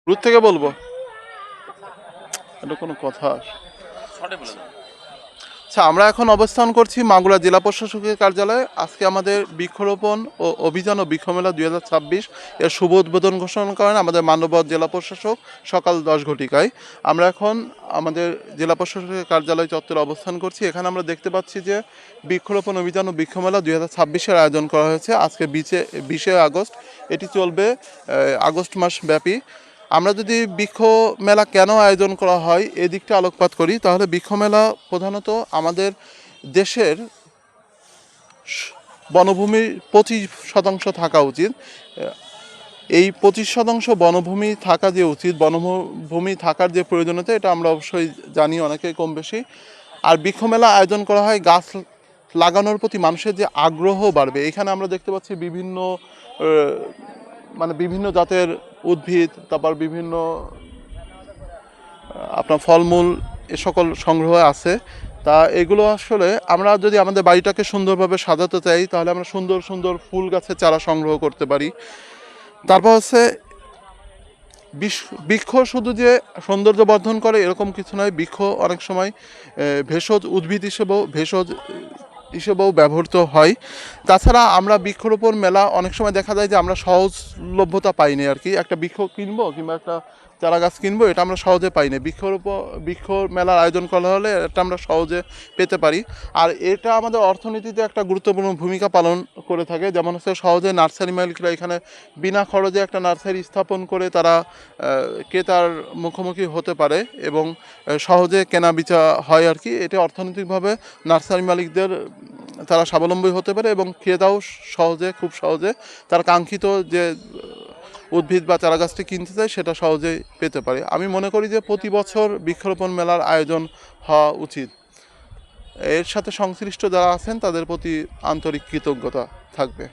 দূর থেকে বলবো, এটা কোনো কথা? আচ্ছা, আমরা এখন অবস্থান করছি মাগুরা জেলা প্রশাসকের কার্যালয়ে। আজকে আমাদের বৃক্ষরোপণ ও অভিযান ও বৃক্ষমেলা 2026 এর শুভ উদ্বোধন ঘোষণা করেন আমাদের মানববর জেলা প্রশাসক সকাল 10 ঘটিকায়। আমরা এখন আমাদের জেলা প্রশাসকের কার্যালয় চত্বরে অবস্থান করছি। এখানে আমরা দেখতে পাচ্ছি যে বৃক্ষরোপণ অভিযান ও বৃক্ষমেলা 2026-এর আয়োজন করা হয়েছে আজকে 20শে আগস্ট। এটি চলবে আগস্ট মাস ব্যাপী। আমরা যদি বৃক্ষ মেলা কেন আয়োজন করা হয় এই দিকটা আলোকপাত করি, তাহলে বৃক্ষ মেলা প্রধানত আমাদের দেশের বনভূমির 25% থাকা উচিত। এই 25% বনভূমি থাকা যে উচিত, বনভূমি থাকার যে প্রয়োজনীয়তা, এটা আমরা অবশ্যই জানি অনেকেই কম বেশি। আর বৃক্ষ মেলা আয়োজন করা হয় গাছ লাগানোর প্রতি মানুষের যে আগ্রহ বাড়বে। এখানে আমরা দেখতে পাচ্ছি বিভিন্ন মানে বিভিন্ন জাতের উদ্ভিদ, তারপর বিভিন্ন আপনার ফলমূল এ সকল সংগ্রহ আছে। তা এগুলো আসলে আমরা যদি আমাদের বাড়িটাকে সুন্দরভাবে সাজাতে চাই, তাহলে আমরা সুন্দর সুন্দর ফুল গাছের চারা সংগ্রহ করতে পারি। তারপর হচ্ছে বৃক্ষ শুধু যে সৌন্দর্য বর্ধন করে এরকম কিছু নয়, বৃক্ষ অনেক সময় ভেষজ উদ্ভিদ হিসেবেও ব্যবহৃত হয়। তাছাড়া আমরা বৃক্ষরোপণ মেলা অনেক সময় দেখা যায় যে আমরা সহজলভ্যতা পাইনি আর কি। একটা বৃক্ষ কিনবো কিংবা একটা চারা গাছ কিনবো, এটা আমরা সহজে পাই না। বৃক্ষ মেলার আয়োজন করা হলে এটা আমরা সহজে পেতে পারি। আর এটা আমাদের অর্থনীতিতে একটা গুরুত্বপূর্ণ ভূমিকা পালন করে থাকে। যেমন হচ্ছে সহজে নার্সারি মালিকরা এখানে বিনা খরচে একটা নার্সারি স্থাপন করে তারা ক্রেতার মুখোমুখি হতে পারে এবং সহজে কেনা বেচা হয় আর কি। এটা অর্থনৈতিকভাবে নার্সারি মালিকদের তারা স্বাবলম্বী হতে পারে এবং ক্রেতাও খুব সহজে তার কাঙ্ক্ষিত যে উদ্ভিদ বা চারা গাছটি কিনতে চায় সেটা সহজেই পেতে পারে। আমি মনে করি যে প্রতি বছর বৃক্ষরোপণ মেলার আয়োজন হওয়া উচিত। এর সাথে সংশ্লিষ্ট যারা আছেন তাদের প্রতি আন্তরিক কৃতজ্ঞতা থাকবে।